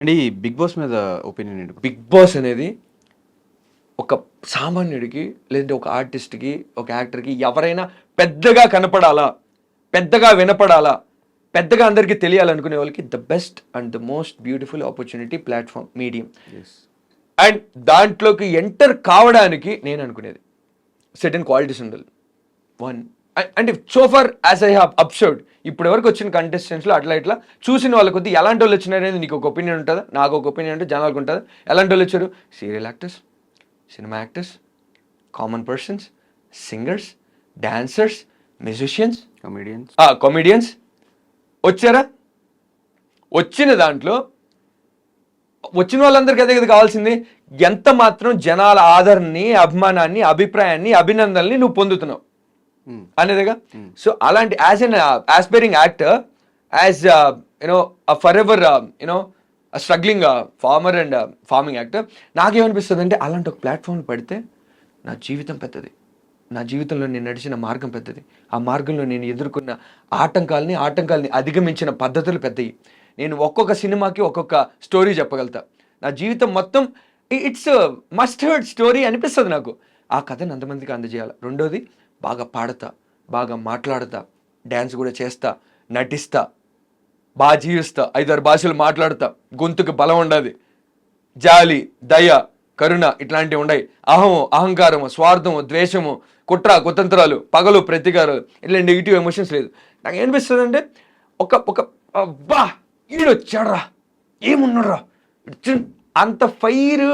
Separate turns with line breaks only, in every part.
And ఈ big boss మీద opinion ఏంటి?
బిగ్ బాస్ అనేది ఒక సామాన్యుడికి లేదంటే ఒక ఆర్టిస్ట్కి ఒక యాక్టర్కి ఎవరైనా పెద్దగా కనపడాలా, పెద్దగా వినపడాలా, పెద్దగా అందరికీ తెలియాలనుకునే వాళ్ళకి the best and the most beautiful opportunity platform medium. And దాంట్లోకి ఎంటర్ కావడానికి నేను అనుకునేది సెటన్ క్వాలిటీస్ ఉండాలి. వన్ అంటే సోఫార్ యాజ్ ఐ హావ్ అబ్సర్వ్డ్ ఇప్పటి వరకు వచ్చిన కంటెస్టెంట్స్లో అట్లా ఇట్లా చూసిన వాళ్ళ కొద్ది ఎలాంటి వాళ్ళు వచ్చినారనేది నీకు ఒక ఒపీనియన్ ఉంటుందా, నాకు ఒక ఒపీనియన్ అంటే జనాలకు ఉంటుంది. ఎలాంటి వాళ్ళు వచ్చారు? Serial actors, cinema actors, common persons, singers, dancers, musicians, comedians వచ్చారా? వచ్చిన దాంట్లో వచ్చిన వాళ్ళందరికీ అదే కదా కావాల్సింది. ఎంత మాత్రం జనాల ఆదరణని, అభిమానాన్ని, అభిప్రాయాన్ని, అభినందనల్ని నువ్వు పొందుతున్నావు అనేదిగా. సో అలాంటి as an aspiring actor, as you know for ever you know struggling farmer and farming actor, నాకేమనిపిస్తుంది అంటే అలాంటి ఒక ప్లాట్ఫామ్ పడితే నా జీవితం పెద్దది, నా జీవితంలో నేను నడిచిన మార్గం పెద్దది, ఆ మార్గంలో నేను ఎదుర్కొన్న ఆటంకాలని అధిగమించిన పద్ధతులు పెద్దవి. నేను ఒక్కొక్క సినిమాకి ఒక్కొక్క స్టోరీ చెప్పగలుగుతా. నా జీవితం మొత్తం ఇట్స్ మస్ట్ హర్డ్ స్టోరీ అనిపిస్తుంది నాకు. ఆ కథను అంతమందికి అందజేయాలి. రెండోది, బాగా పాడతా, బాగా మాట్లాడతా, డ్యాన్స్ కూడా చేస్తా, నటిస్తా, బాగా జీవిస్తా, 5-6 భాషలు మాట్లాడతా, గొంతుకు బలం ఉండదు, జాలి, దయ, కరుణ ఇట్లాంటివి ఉన్నాయి. అహంకారము, స్వార్థము, ద్వేషము, కుట్ర కుతంత్రాలు, పగలు ప్రతీకారాలు, ఇట్లా నెగిటివ్ ఎమోషన్స్ లేదు. నాకు ఏమనిపిస్తుంది అంటే ఒక అబ్బా ఈడొచ్చాడ్రా, ఏమున్నాడ్రా, అంత ఫైర్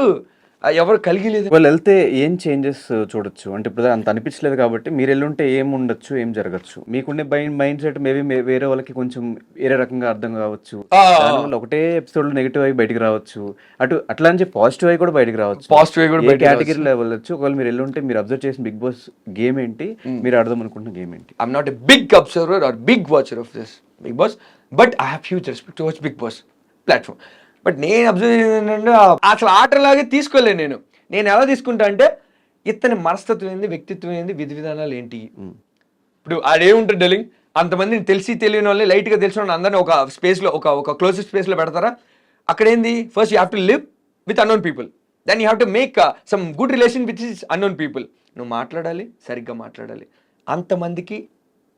ఎవరు కలిగి లేదు.
వాళ్ళు వెళ్తే ఏం చేంజెస్ చూడొచ్చు అంటే ఇప్పుడు అంత అనిపించలేదు కాబట్టి మీరు వెళ్ళుంటే ఏం ఉండొచ్చు, ఏం జరగచ్చు? మీకుండే మైండ్ సెట్ మేబీ వేరే వాళ్ళకి కొంచెం వేరే రకంగా అర్థం కావచ్చు. దానివల్ల ఒకటే ఎపిసోడ్ లో నెగిటివ్ అయి బయటికి రావచ్చు, అట్లా అని చెప్పి పాజిటివ్ అయి కూడా బయటికి రావచ్చు.
పాజిటివ్ అయి కూడా
కేటగిరీలో వెళ్ళొచ్చు. ఒకవేళ మీరు వెళ్ళుంటే మీరు అబ్జర్వ్ చేసిన బిగ్ బాస్ గేమ్ ఏంటి, మీరు ఆడదాం అనుకుంటున్న గేమ్ ఏంటి?
I'm not a big observer or big watcher of this Bigg Boss, but I have huge respect towards Bigg Boss platform. But నేను అబ్జర్వ్ చేసిందంటే అసలు ఆటలాగే తీసుకోలేను. నేను ఎలా తీసుకుంటా అంటే ఇతని మనస్తత్వం ఏంది, వ్యక్తిత్వం ఏంది, విధి విధానాలు ఏంటి. ఇప్పుడు ఆడేముంటుంది డెలింగ్, అంతమందిని తెలిసి తెలియని వాళ్ళని లైట్గా తెలిసిన వాళ్ళని అందరినీ ఒక స్పేస్లో ఒక క్లోజెస్ట్ స్పేస్లో పెడతారా? అక్కడ ఏంది, first you have to live with unknown people, then you have to make some good relation with his unknown people. నువ్వు మాట్లాడాలి, సరిగ్గా మాట్లాడాలి.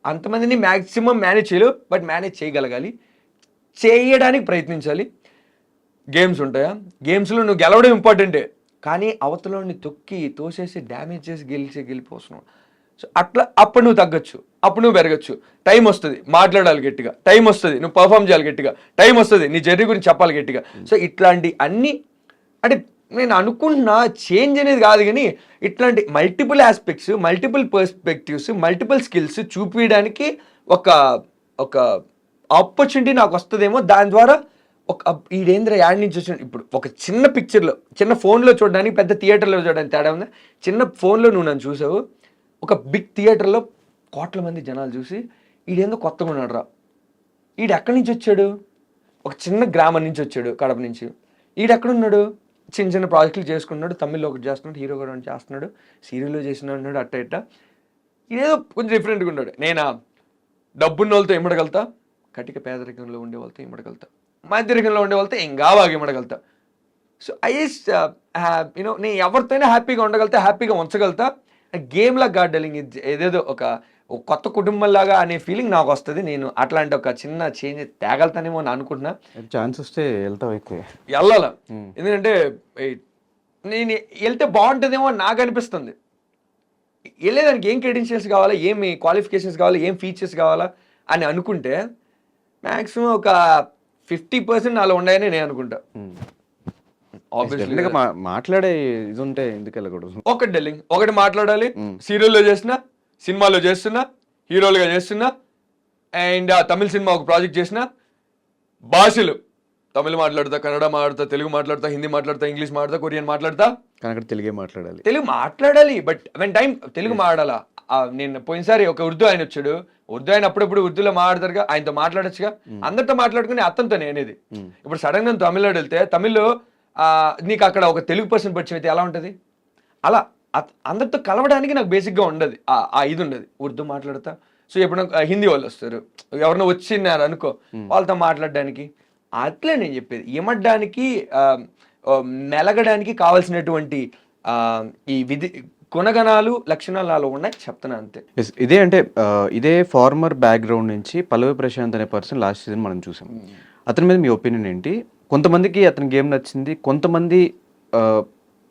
అంతమందిని మ్యాక్సిమం మేనేజ్ చేయలేవు, బట్ మేనేజ్ చేయగలగాలి, చేయడానికి ప్రయత్నించాలి. గేమ్స్ ఉంటాయా, గేమ్స్లో నువ్వు గెలవడం ఇంపార్టెంటే, కానీ అవతలని తోసేసి డ్యామేజ్ చేసి గెలిపోతున్నావు. సో అట్లా అప్పుడు నువ్వు తగ్గచ్చు, అప్పుడు నువ్వు పెరగచ్చు. టైం వస్తుంది, మాట్లాడాలి గట్టిగా, టైం వస్తుంది, నువ్వు పర్ఫామ్ చేయాలి గట్టిగా, టైం వస్తుంది, నీ జర్నీ గురించి చెప్పాలి గట్టిగా. సో ఇట్లాంటి అన్నీ అంటే నేను అనుకుంటున్నా చేంజ్ అనేది కాదు, కానీ ఇట్లాంటి multiple aspects, multiple perspectives, multiple skills చూపించడానికి ఒక ఆపర్చునిటీ నాకు వస్తుందేమో. దాని ద్వారా ఈడేంద్ర యాడ్ నుంచి వచ్చిన ఇప్పుడు ఒక చిన్న పిక్చర్లో, చిన్న ఫోన్లో చూడడానికి, పెద్ద థియేటర్లో చూడడానికి తేడా ఉంది. చిన్న ఫోన్లో నువ్వు నన్ను చూసావు, ఒక బిగ్ థియేటర్లో కోట్ల మంది జనాలు చూసి ఈడేందో కొత్తగా ఉన్నాడు రా, ఈడు ఎక్కడి నుంచి వచ్చాడు, ఒక చిన్న గ్రామం నుంచి వచ్చాడు, కడప నుంచి. ఈడెక్కడున్నాడు, చిన్న చిన్న ప్రాజెక్టులు చేసుకున్నాడు, తమిళ్లో ఒకటి చేస్తున్నాడు, హీరో కూడా చేస్తున్నాడు, సీరియల్లో చేసినాడు, అట్ట ఇట్ట. ఇదేదో కొంచెం డిఫరెంట్గా ఉన్నాడు. నేను డబ్బున్న వాళ్ళతో ఇమ్మడగలుగుతా, కటిక పేదరికంలో ఉండే వాళ్ళతో ఇమ్మడగలుగుతా, మధ్యరికంలో ఉండే వాళ్ళతో ఇంకా బాగా ఇమ్మడగలుగుతా. సో యూనో నేను ఎవరితోనే హ్యాపీగా ఉండగలుగుతా, హ్యాపీగా ఉంచగలుగుతా. గేమ్ లాగా గార్డెలింగ్ ఏదేదో ఒక కొత్త కుటుంబంలాగా అనే ఫీలింగ్ నాకు వస్తుంది. నేను అట్లాంటి ఒక చిన్న చేంజ్ తేగలుగుతానేమో అని అనుకుంటున్నా.
ఛాన్స్ వస్తే వెళ్తావు, అయితే
వెళ్ళాల. ఎందుకంటే నేను వెళ్తే బాగుంటుందేమో అని నాకు అనిపిస్తుంది. వెళ్ళేదానికి ఏం క్రెడెన్షియల్స్ కావాలా, ఏమి క్వాలిఫికేషన్స్ కావాలా, ఏం ఫీచర్స్ కావాలా అని అనుకుంటే మ్యాక్సిమం ఒక 50% నాలో ఉన్నాయని నేను అనుకుంటా.
ఆబ్వియస్లీ మాట్లాడే ఇది ఉంటే ఎందుకు వెళ్ళకూడదు?
ఒకటి మాట్లాడాలి. సీరియల్లో చేస్తున్నా, సినిమాలో చేస్తున్నా, హీరోలుగా చేస్తున్నా, అండ్ తమిళ సినిమా ఒక ప్రాజెక్ట్ చేసిన, భాషలు తమిళ మాట్లాడతా, కన్నడ మాట్లాడతా, తెలుగు మాట్లాడతా, హిందీ మాట్లాడతా, ఇంగ్లీష్ మాట్లాడతా, కొరియన్ మాట్లాడతా,
కానీ తెలుగు
మాట్లాడాలి. బట్ వెన్ టైం తెలుగు మాట్లాడాలా. నేను పోయినసారి ఒక ఉర్దూ ఆయన వచ్చాడు, ఉర్దూ ఆయన అప్పుడప్పుడు ఉర్దూలో మాట్లాడతారుగా, ఆయనతో మాట్లాడచ్చుగా, అందరితో మాట్లాడుకుని అతనితో అనేది. ఇప్పుడు సడన్ గా తమిళనాడు వెళ్తే తమిళ్లో నీకు అక్కడ ఒక తెలుగు పర్సన్ పరిచయం అయితే ఎలా ఉంటుంది, అలా అందరితో కలవడానికి నాకు బేసిక్గా ఉండదు, ఆ ఇది ఉండదు. ఉర్దూ మాట్లాడతా. సో ఎప్పుడు హిందీ వాళ్ళు వస్తారు, ఎవరినో వచ్చినారు అనుకో, వాళ్ళతో మాట్లాడడానికి అట్లే నేను చెప్పేది ఇమడ్డానికి మెలగడానికి కావాల్సినటువంటి ఈ గుణగణాలు లక్షణాలు నాలో ఉన్నాయి చెప్తాను అంతే.
Yes, ఇదే అంటే ఇదే ఫార్మర్ బ్యాక్గ్రౌండ్ నుంచి పల్లవి ప్రశాంత్ అనే పర్సన్ లాస్ట్ సీజన్ మనం చూసాం. అతని మీద మీ ఒపీనియన్ ఏంటి? కొంతమందికి అతని గేమ్ నచ్చింది, కొంతమంది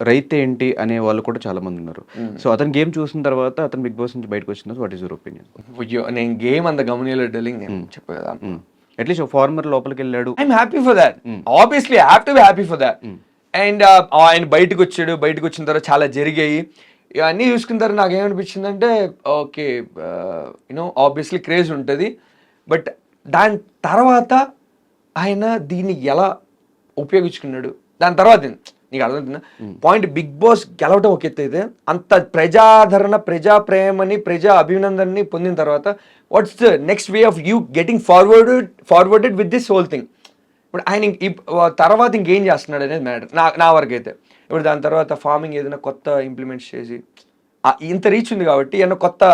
రైతు ఏంటి అనే వాళ్ళు కూడా చాలా మంది ఉన్నారు. సో అతని గేమ్ చూసిన తర్వాత అతను బిగ్ బాస్ నుంచి బయటకు వచ్చిన వాట్ ఈస్ యువర్ ఒపీనియన్?
నేను గేమ్ అంత గమనియలేదు డెలింగ్, నేను చెప్పేదా
అట్లీస్ట్ ఫార్మర్ లోపలికి వెళ్ళాడు.
I'm happy for that, obviously have to be happy for that. And ఆయన బయటకు వచ్చాడు, బయటకు వచ్చిన తర్వాత చాలా జరిగాయి, ఇవన్నీ చూసుకున్న తర్వాత నాకేమనిపించింది అంటే ఓకే యూనో ఆబ్వియస్లీ క్రేజ్ ఉంటుంది, బట్ దాని తర్వాత ఆయన దీన్ని ఎలా ఉపయోగించుకున్నాడు దాని తర్వాత నీకు అర్థమవుతుందా పాయింట్. బిగ్ బాస్ గెలవటం ఒక ఎత్తు అయితే అంత ప్రజాదరణ, ప్రజా ప్రేమని, ప్రజా అభినందనని పొందిన తర్వాత what's the next way of you getting forwarded with this whole thing. ఇప్పుడు ఆయన తర్వాత ఇంకేం చేస్తున్నాడు అనేది మ్యాటర్ నా వరకు అయితే. ఇప్పుడు దాని తర్వాత ఫార్మింగ్ ఏదైనా కొత్త ఇంప్లిమెంట్స్ చేసి ఇంత రీచ్ ఉంది కాబట్టి ఏమన్నా కొత్త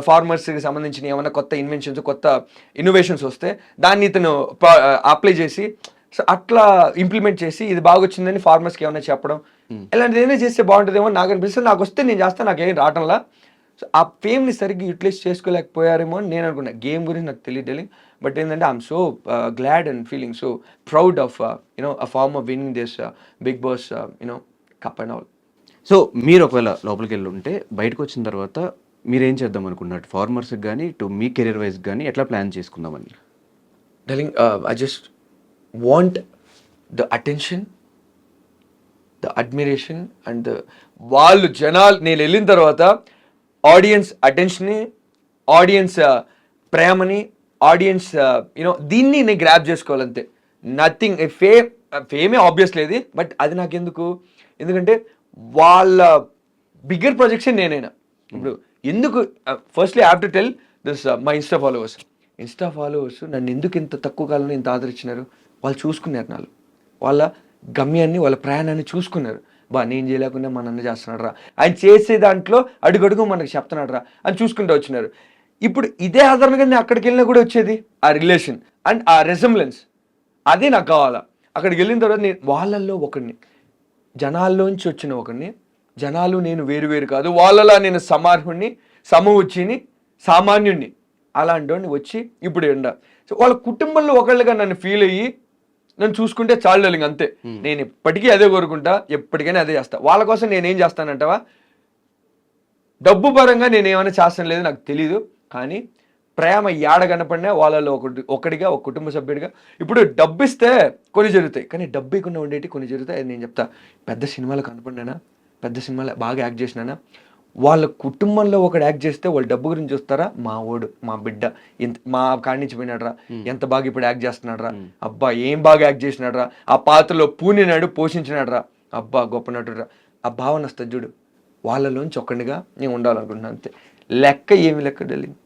ఫార్మర్స్కి సంబంధించిన ఏమన్నా కొత్త ఇన్వెన్షన్స్, కొత్త ఇన్నోవేషన్స్ వస్తే దాన్ని ఇతను అప్లై చేసి సో అట్లా ఇంప్లిమెంట్ చేసి ఇది బాగా వచ్చిందని ఫార్మర్స్కి ఏమైనా చెప్పడం, ఇలాంటిది ఏమైనా చేస్తే బాగుంటుందేమో నాకు అనిపిస్తుంది. నాకు వస్తే నేను చేస్తాను, నాకేం రావటంలా. సో ఆ ఫేమ్ని సరిగ్గా యూటిలైజ్ చేసుకోలేకపోయారేమో అని నేను అనుకున్నా. గేమ్ గురించి నాకు తెలియదు, బట్ ఏంటంటే I'm so glad and feeling so proud of you know a form of winning this Bigg Boss you know cup and all.
So మీరు ఒకవేళ లోపలికి వెళ్ళి ఉంటే బయటకు వచ్చిన తర్వాత మీరేం చేద్దాం అనుకున్నట్టు ఫార్మర్స్కి కానీ ఇటు మీ కెరీర్ వైజ్ కానీ ఎట్లా ప్లాన్ చేసుకుందామని?
Darling I just want the attention, the admiration and the వాళ్ళు జనాలు నేను వెళ్ళిన తర్వాత ఆడియన్స్ అటెన్షన్ని, ఆడియన్స్ ప్రేమని, ఆడియన్స్ యూనో దీన్ని నేను గ్రాప్ చేసుకోవాలంతే. నథింగ్ ఫేమే ఆబ్వియస్ లేదు, బట్ అది నాకెందుకు, ఎందుకంటే వాళ్ళ బిగ్గర్ ప్రొజెక్షన్ నేనైనా. ఇప్పుడు ఎందుకు firstly I have to tell this my Insta followers నన్ను ఎందుకు ఇంత తక్కువ కాలంలో ఇంత ఆదరించినారు. వాళ్ళు చూసుకున్నారు, వాళ్ళ గమ్యాన్ని, వాళ్ళ ప్రయాణాన్ని చూసుకున్నారు. నేను చేయలేకుండా మా నాన్న చేస్తున్నాడు రా, ఆయన చేసే దాంట్లో అడుగడుగు మనకు చెప్తున్నాడు రా అని చూసుకుంటూ వచ్చినారు. ఇప్పుడు ఇదే ఆధారంగా నేను అక్కడికి వెళ్ళినా కూడా వచ్చేది ఆ రిలేషన్ అండ్ ఆ రెసెంబ్లెన్స్, అదే నాకు కావాలా. అక్కడికి వెళ్ళిన తర్వాత నేను వాళ్ళల్లో ఒకడిని, జనాల్లోంచి వచ్చిన ఒకడిని, జనాలు నేను వేరు కాదు, వాళ్ళలా నేను సమార్హుణ్ణి, సమవుచ్చిని, సామాన్యుణ్ణి, అలాంటి వచ్చి ఇప్పుడు ఎండ. సో వాళ్ళ కుటుంబంలో ఒకళ్ళుగా నన్ను ఫీల్ అయ్యి నన్ను చూసుకుంటే చాలు డలింగ్ అంతే. నేను ఎప్పటికీ అదే కోరుకుంటా, ఎప్పటికైనా అదే చేస్తా. వాళ్ళ కోసం నేనేం చేస్తానంటావా, డబ్బు పరంగా నేనేమైనా చేస్తాను లేదు నాకు తెలీదు, కానీ ప్రేమ ఏడ కనపడినా వాళ్ళలో ఒకటిగా, ఒక కుటుంబ సభ్యుడిగా. ఇప్పుడు డబ్బు ఇస్తే కొన్ని జరుగుతాయి, కానీ డబ్బు ఇకుండా ఉండేటి కొన్ని జరుగుతాయి. అది నేను చెప్తా. పెద్ద సినిమాలు కనపడినానా, పెద్ద సినిమాలో బాగా యాక్ట్ చేసినానా, వాళ్ళ కుటుంబంలో ఒకడు యాక్ట్ చేస్తే వాళ్ళు డబ్బు గురించి చూస్తారా, మా ఓడు, మా బిడ్డ మా కాడి నుంచి పోయినాడ్రా, ఎంత బాగా ఇప్పుడు యాక్ట్ చేస్తున్నాడ్రా, అబ్బా ఏం బాగా యాక్ట్ చేసినాడ్రా, ఆ పాత్రలో పూనినాడు, పోషించినాడ్రా, అబ్బా గొప్ప నటుడురా, ఆ భావన వస్తుంది చూడు. వాళ్ళలోంచి ఒక్కడిగా నేను ఉండాలనుకుంటున్నాను అంతే. లెక్క ఏమి లెక్క డెలింగ్.